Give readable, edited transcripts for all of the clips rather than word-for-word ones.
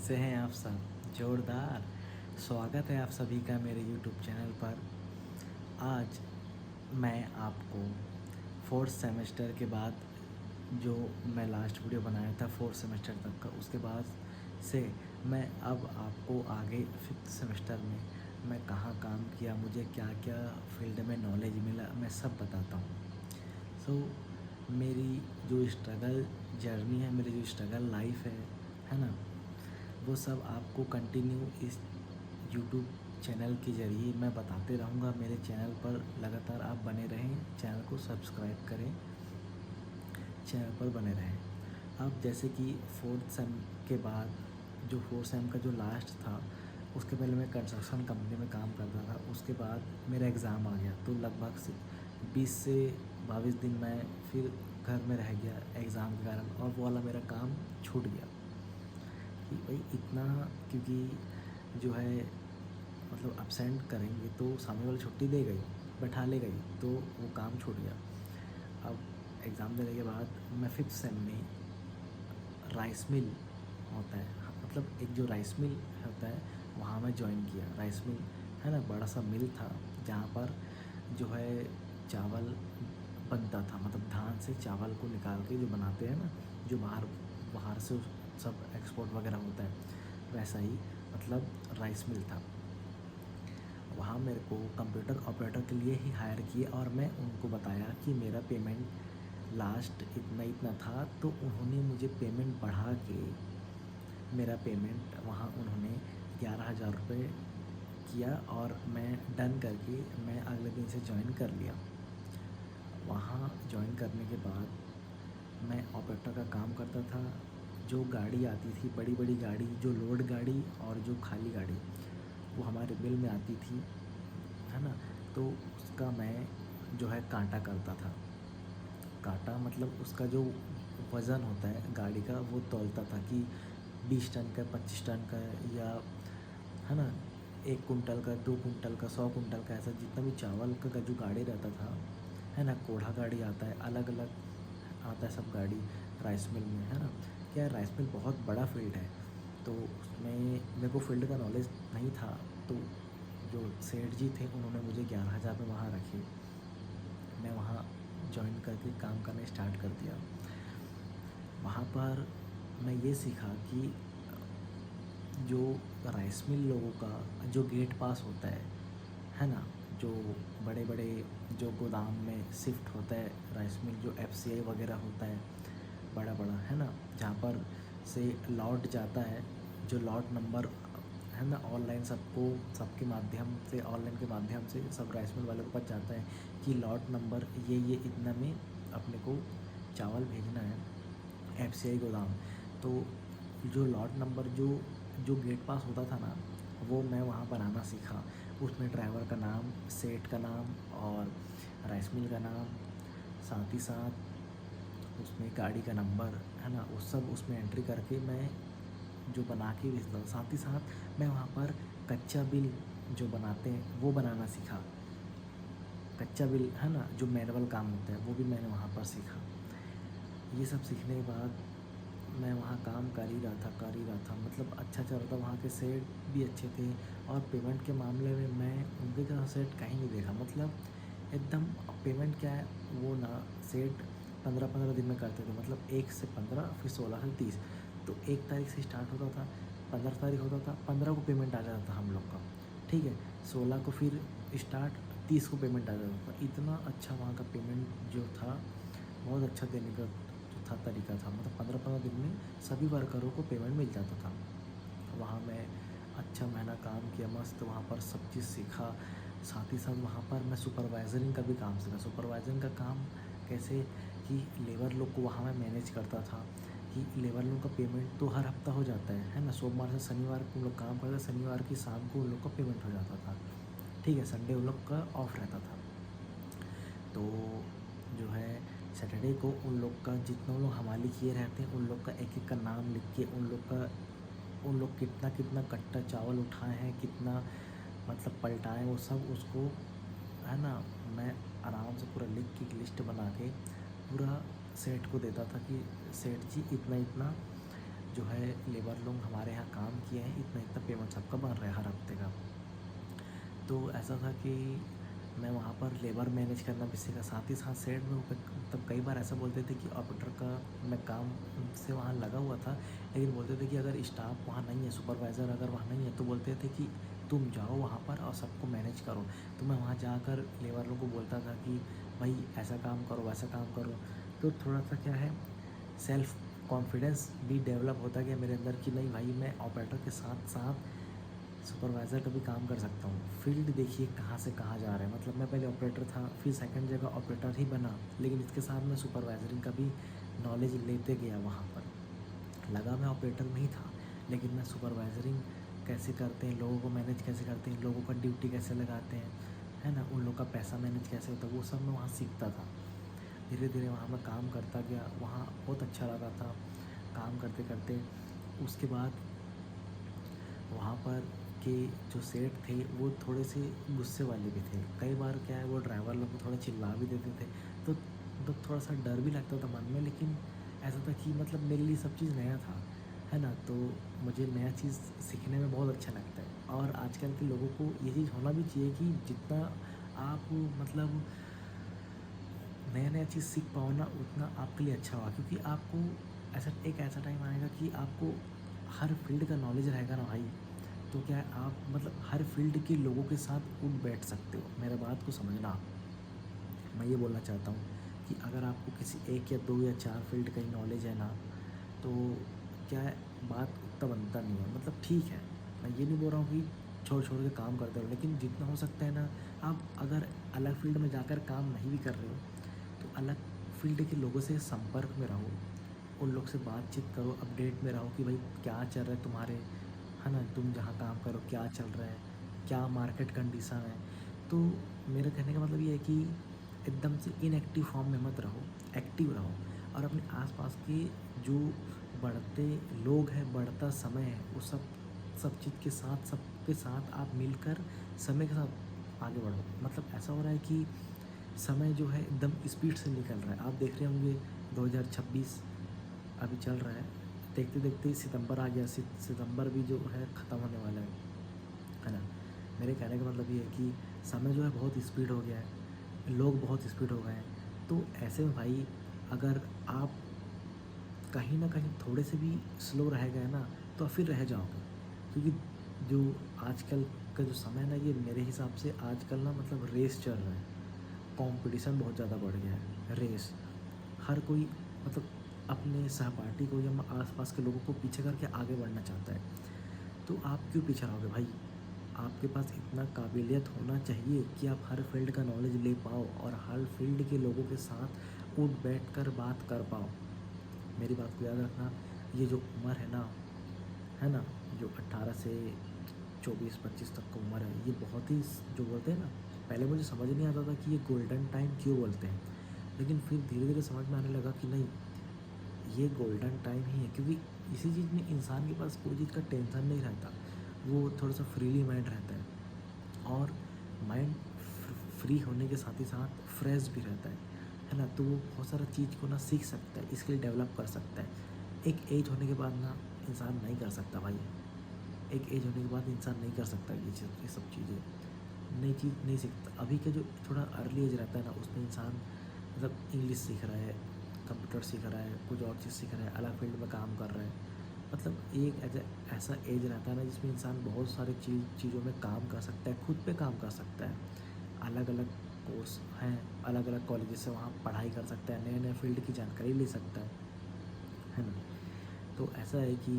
कैसे हैं आप सब? जोरदार स्वागत है आप सभी का मेरे यूट्यूब चैनल पर। आज मैं आपको 4th सेमेस्टर के बाद जो मैं लास्ट वीडियो बनाया था 4th सेमेस्टर तक का, उसके बाद से मैं अब आपको आगे 5th सेमेस्टर में मैं कहाँ काम किया, मुझे क्या क्या फील्ड में नॉलेज मिला, मैं सब बताता हूँ। मेरी जो स्ट्रगल जर्नी है, मेरी जो स्ट्रगल लाइफ है ना, वो सब आपको कंटिन्यू इस यूट्यूब चैनल के ज़रिए मैं बताते रहूँगा। मेरे चैनल पर लगातार आप बने रहें, चैनल को सब्सक्राइब करें, चैनल पर बने रहें। अब जैसे कि 4th सेम के बाद जो 4th सेम का जो लास्ट था, उसके पहले मैं कंस्ट्रक्शन कंपनी में काम करता था। उसके बाद मेरा एग्ज़ाम आ गया, तो लगभग से 20 से 22 दिन मैं फिर घर में रह गया एग्ज़ाम के कारण, और वो वाला मेरा काम छूट गया कि भाई इतना, क्योंकि जो है मतलब अब्सेंट करेंगे तो सामने वाला छुट्टी दे गई, बैठा ले गई, तो वो काम छूट गया। अब एग्ज़ाम देने के बाद मैं 5th सेम में राइस मिल होता है, मतलब एक जो राइस मिल होता है वहाँ मैं जॉइन किया। राइस मिल है ना, बड़ा सा मिल था जहाँ पर जो है चावल बनता था, मतलब धान से चावल को निकाल के जो बनाते हैं ना, जो बाहर बाहर से सब एक्सपोर्ट वगैरह होता है, वैसा ही मतलब राइस मिल था। वहाँ मेरे को कंप्यूटर ऑपरेटर के लिए ही हायर किए, और मैं उनको बताया कि मेरा पेमेंट लास्ट इतना इतना था, तो उन्होंने मुझे पेमेंट बढ़ा के मेरा पेमेंट वहाँ उन्होंने 11,000 रुपये किया, और मैं डन करके मैं अगले दिन से ज्वाइन कर लिया। वहाँ ज्वाइन करने के बाद मैं ऑपरेटर का काम करता था। जो गाड़ी आती थी, बड़ी बड़ी गाड़ी, जो लोड गाड़ी और जो खाली गाड़ी, वो हमारे मिल में आती थी, है ना, तो उसका मैं जो है कांटा करता था। कांटा मतलब उसका जो वज़न होता है गाड़ी का, वो तौलता था कि 20 टन का, 25 टन का, या है ना 1 कुंटल का, 2 कुंटल का, 100 कुंटल का, ऐसा जितना भी चावल का जो गाड़ी रहता था, है ना, कोढ़ा गाड़ी आता है, अलग अलग आता है सब गाड़ी राइस मिल में, है ना। क्या है, राइस मिल बहुत बड़ा फील्ड है, तो उसमें मेरे को फील्ड का नॉलेज नहीं था, तो जो सेठ जी थे उन्होंने मुझे 11,000 में वहाँ रखे। मैं वहाँ जॉइन करके काम करना स्टार्ट कर दिया। वहाँ पर मैं ये सीखा कि जो राइस मिल लोगों का जो गेट पास होता है ना, जो बड़े बड़े जो गोदाम में शिफ्ट होता है राइस मिल, जो FCI वगैरह होता है बड़ा बड़ा, है ना, जहाँ पर से लॉट जाता है, जो लॉट नंबर है ना, ऑनलाइन सबको, सबके माध्यम से, ऑनलाइन के माध्यम से सब राइस मिल वालों के पास जाता है कि लॉट नंबर ये इतना में अपने को चावल भेजना है FCI गोदाम। तो जो लॉट नंबर जो जो गेट पास होता था ना, वो मैं वहाँ बनाना सीखा। उसमें ड्राइवर का नाम, सेठ का नाम और राइस मिल का नाम, साथ ही साथ उसमें गाड़ी का नंबर, है ना, वो सब उसमें एंट्री करके मैं जो बना के भेजता हूँ। साथ ही साथ मैं वहाँ पर कच्चा बिल जो बनाते हैं वो बनाना सीखा। कच्चा बिल, है ना, जो मैनुअल काम होता है, वो भी मैंने वहाँ पर सीखा। ये सब सीखने के बाद मैं वहाँ काम कर ही रहा था, मतलब अच्छा चल रहा था। वहाँ के सेठ भी अच्छे थे, और पेमेंट के मामले में मैं उनके जैसा सेठ कहीं नहीं देखा, मतलब एकदम। पेमेंट क्या है वो ना, सेठ 15-15 दिन में करते थे, मतलब 1 से 15, फिर 16 से 30। तो 1 तारीख से स्टार्ट होता था, 15 तारीख होता था, 15 को पेमेंट आ जाता था हम लोग का, ठीक है। 16 को फिर स्टार्ट, 30 को पेमेंट आ जाता था। इतना अच्छा वहाँ का पेमेंट जो था, बहुत अच्छा देने का जो था तरीका था, मतलब 15-15 दिन में सभी वर्करों को पेमेंट मिल जाता था। वहाँ मैं अच्छा महीना काम किया, मस्त वहाँ पर सब चीज़ सीखा। साथ ही साथ वहाँ पर मैं सुपरवाइज़रिंग का भी काम सीखा। सुपरवाइज़रिंग का काम कैसे, कि लेबर लोग को वहाँ मैं मैनेज करता था, कि लेबर लोग का पेमेंट तो हर हफ्ता हो जाता है ना, सोमवार से शनिवार को उन लोग काम करते, शनिवार की शाम को उन लोग का पेमेंट हो जाता था, ठीक है। संडे उन लोग का ऑफ रहता था, तो जो है सैटरडे को उन लोग का जितना लोग हमाली किए रहते हैं, उन लोग का एक एक का नाम लिख के, उन लोग कितना कितना कट्टा चावल उठाए हैं, कितना मतलब पलटाएँ, वो सब उसको, है ना, मैं आराम से पूरा लिख के लिस्ट बना के पूरा सेठ को देता था कि सेठ जी इतना इतना जो है लेबर लोग हमारे यहाँ काम किए हैं, इतना इतना पेमेंट सबका बन रहा है हर हफ्ते का। तो ऐसा था कि मैं वहाँ पर लेबर मैनेज करना भी सीखा, साथ ही साथ सेट में तब कई बार ऐसा बोलते थे कि ऑपरेटर का मैं काम से वहाँ लगा हुआ था, लेकिन बोलते थे कि अगर स्टाफ वहाँ नहीं है, सुपरवाइज़र अगर वहाँ नहीं है, तो बोलते थे कि तुम जाओ वहाँ पर और सबको मैनेज करो। तो मैं वहाँ जाकर लेबर लोगों को बोलता था कि भाई ऐसा काम करो, वैसा काम करो। तो थोड़ा सा क्या है, सेल्फ कॉन्फिडेंस भी डेवलप होता गया मेरे अंदर कि नहीं भाई, मैं ऑपरेटर के साथ साथ सुपरवाइज़र का भी काम कर सकता हूँ। फील्ड देखिए कहाँ से कहाँ जा रहा है, मतलब मैं पहले ऑपरेटर था, फिर सेकंड जगह ऑपरेटर ही बना, लेकिन इसके साथ मैं सुपरवाइजरिंग का भी नॉलेज लेते गया। वहाँ पर लगा मैं ऑपरेटर में ही था, लेकिन मैं सुपरवाइजरिंग कैसे करते हैं, लोगों को मैनेज कैसे करते हैं, लोगों का ड्यूटी कैसे लगाते हैं, है ना, उन लोग का पैसा मैनेज कैसे होता है, वो सब मैं वहाँ सीखता था। धीरे धीरे वहाँ मैं काम करता गया, वहाँ बहुत अच्छा लगा था काम करते करते। उसके बाद वहाँ पर के जो सेठ थे वो थोड़े से गुस्से वाले भी थे। कई बार क्या है, वो ड्राइवर लोग को थोड़ा चिल्ला भी देते थे, तो मतलब थोड़ा सा डर भी लगता था मन में। लेकिन ऐसा था कि मतलब मेरे लिए सब चीज़ नया था, है ना, तो मुझे नया चीज़ सीखने में बहुत अच्छा लगता है। और आजकल के लोगों को ये चीज़ होना भी चाहिए कि जितना आप मतलब नया नया चीज़ सीख पाओ ना, उतना आपके लिए अच्छा होगा। क्योंकि आपको ऐसा टाइम आएगा कि आपको हर फील्ड का नॉलेज रहेगा ना भाई, तो क्या है, आप मतलब हर फील्ड के लोगों के साथ उठ बैठ सकते हो। मेरे बात को समझना आप। मैं ये बोलना चाहता हूँ कि अगर आपको किसी एक या दो या चार फील्ड का ही नॉलेज है ना, तो क्या है, बात उतना बनता नहीं है। मतलब ठीक है, मैं ये नहीं बोल रहा हूँ कि छोड़ छोड़ के काम करते रहो, लेकिन जितना हो सकता है ना, आप अगर अलग फील्ड में जाकर काम नहीं भी कर रहे हो, तो अलग फील्ड के लोगों से संपर्क में रहो, उन लोग से बातचीत करो, अपडेट में रहो कि भाई क्या चल रहा है तुम्हारे, है ना, तुम जहाँ काम करो क्या चल रहा है, क्या मार्केट कंडीशन है। तो मेरा कहने का मतलब ये है कि एकदम से इनएक्टिव फॉर्म में मत रहो, एक्टिव रहो। और अपने आसपास के जो बढ़ते लोग हैं, बढ़ता समय है, वो सब चीज़ के साथ, सबके साथ आप मिलकर समय के साथ आगे बढ़ो। मतलब ऐसा हो रहा है कि समय जो है एकदम स्पीड से निकल रहा है। आप देख रहे होंगे 2026 अभी चल रहा है, देखते देखते सितंबर आ गया, सितंबर भी जो है ख़त्म होने वाला है ना। मेरे कहने का मतलब ये है कि समय जो है बहुत स्पीड हो गया है, लोग बहुत स्पीड हो गए हैं। तो ऐसे में भाई, अगर आप कहीं ना कहीं थोड़े से भी स्लो रह गए ना, तो फिर रह जाओगे। क्योंकि जो आजकल का जो समय है ना, ये मेरे हिसाब से आजकल ना मतलब रेस चल रहा है, कंपटीशन बहुत ज़्यादा बढ़ गया है, रेस। हर कोई मतलब अपने सहपाठी को या आसपास के लोगों को पीछे करके आगे बढ़ना चाहता है। तो आप क्यों पीछे रहोगे भाई? आपके पास इतना काबिलियत होना चाहिए कि आप हर फील्ड का नॉलेज ले पाओ और हर फील्ड के लोगों के साथ उठ बैठ कर बात कर पाओ। मेरी बात को याद रखना, ये जो उम्र है ना, जो 18 से 24-25 तक का उम्र है, ये बहुत ही जो बोलते हैं ना, पहले मुझे समझ नहीं आता था कि ये गोल्डन टाइम क्यों बोलते हैं, लेकिन फिर धीरे धीरे समझ में आने लगा कि नहीं, ये गोल्डन टाइम ही है। क्योंकि इसी चीज़ में इंसान के पास कोई चीज़ का टेंशन नहीं रहता, वो थोड़ा सा फ्रीली माइंड रहता है। और माइंड फ्री होने के साथ ही साथ फ्रेश भी रहता है ना, तो वो बहुत सारा चीज़ को ना सीख सकता है, स्किल डेवलप कर सकता है। एक एज होने के बाद ना इंसान नहीं कर सकता भाई, एक एज होने के बाद इंसान नहीं कर सकता ये सब चीज़ें, नई चीज़ नहीं सीखता। अभी का जो थोड़ा अर्ली एज रहता है ना, उसमें इंसान मतलब इंग्लिश सीख रहा है, कंप्यूटर सीख रहा है, कुछ और चीज़ सीख रहा है, अलग फील्ड में काम कर रहा है। मतलब एक ऐसा एज रहता है ना, जिसमें इंसान बहुत सारी चीज़ों में काम कर सकता है, खुद पे काम कर सकता है। अलग अलग कोर्स हैं, अलग अलग कॉलेज से वहाँ पढ़ाई कर सकता है, नए नए फील्ड की जानकारी ले सकता है ना। तो ऐसा है कि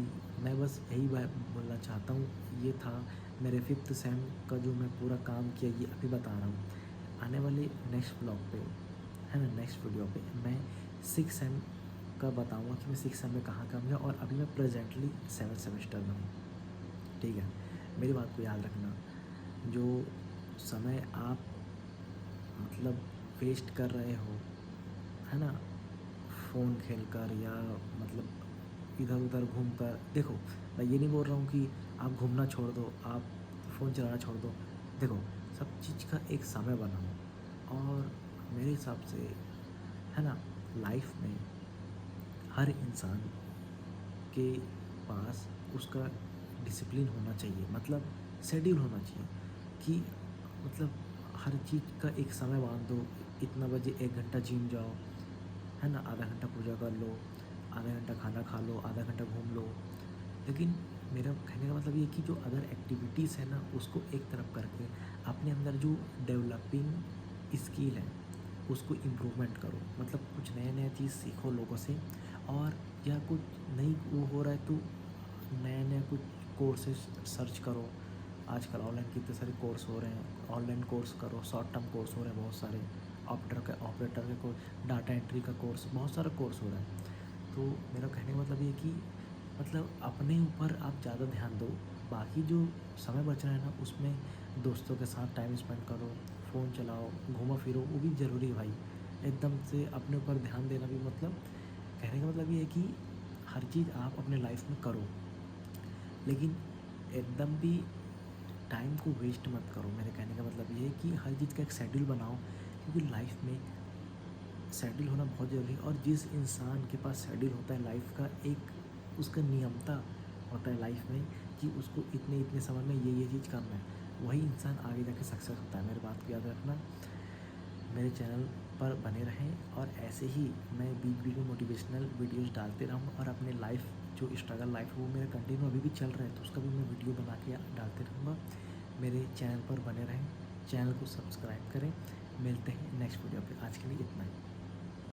मैं बस यही बात बोलना चाहता हूँ। ये था मेरे 5th सेम का जो मैं पूरा काम किया, ये अभी बता रहा हूँ। आने वाले नेक्स्ट ब्लॉग पे, है ना, नेक्स्ट वीडियो पे मैं 6 सेम का बताऊँगा कि मैं 6 सेम में कहाँ काम किया, और अभी मैं प्रेजेंटली 7th सेमेस्टर में हूँ। ठीक है, मेरी बात को याद रखना, जो समय आप मतलब वेस्ट कर रहे हो, है ना, फ़ोन खेल कर या मतलब इधर उधर घूम कर, देखो मैं ये नहीं बोल रहा हूँ कि आप घूमना छोड़ दो, आप फ़ोन चलाना छोड़ दो। देखो, सब चीज़ का एक समय बनाओ। और मेरे हिसाब से, है ना, लाइफ में हर इंसान के पास उसका डिसिप्लिन होना चाहिए, मतलब शेड्यूल होना चाहिए कि मतलब हर चीज़ का एक समय बाँध दो, इतना बजे 1 घंटा जिम जाओ, है ना? आधा घंटा पूजा कर लो, आधा घंटा खाना खा लो, आधा घंटा घूम लो। लेकिन मेरा कहने का मतलब ये है कि जो अदर एक्टिविटीज़ है ना, उसको एक तरफ करके अपने अंदर जो डेवलपिंग स्किल है, उसको इम्प्रूवमेंट करो। मतलब कुछ नया-नया चीज़ सीखो लोगों से, और या कुछ नहीं वो हो रहा है तो नया-नया कुछ कोर्सेज़ सर्च करो। आजकल ऑनलाइन कितने सारे कोर्स हो रहे हैं, ऑनलाइन कोर्स करो, शॉर्ट टर्म कोर्स हो रहे हैं बहुत सारे, ऑपरेटर के कोर्स, डाटा एंट्री का कोर्स, बहुत सारा कोर्स हो रहा है। तो मेरा कहने का मतलब ये है कि मतलब अपने ऊपर आप ज़्यादा ध्यान दो, बाकी जो समय बच रहा है ना उसमें दोस्तों के साथ टाइम स्पेंड करो, फ़ोन चलाओ, घूमो फिरो, वो भी ज़रूरी है भाई। एकदम से अपने ऊपर ध्यान देना भी मतलब, कहने का मतलब ये है कि हर चीज़ आप अपने लाइफ में करो, लेकिन एकदम भी टाइम को वेस्ट मत करो। मेरे कहने का मतलब ये है कि हर चीज़ का एक शेड्यूल बनाओ, क्योंकि लाइफ में शेड्यूल होना बहुत ज़रूरी है। और जिस इंसान के पास शेड्यूल होता है लाइफ का, एक उसका नियमता होता है लाइफ में कि उसको इतने इतने समय में ये चीज़ करना है, वही इंसान आगे जाके सक्सेस होता है। मेरी बात को याद रखना। मेरे चैनल पर बने रहें, और ऐसे ही मैं बीच बीच में मोटिवेशनल वीडियोज़ डालते रहूँगा, और अपने लाइफ जो स्ट्रगल लाइफ है वो मेरा कंटिन्यू अभी भी चल रहा है, तो उसका भी मैं वीडियो बना के डालते रहूँगा। मेरे चैनल पर बने रहें, चैनल को सब्सक्राइब करें। मिलते हैं नेक्स्ट वीडियो पे, आज के लिए इतना ही।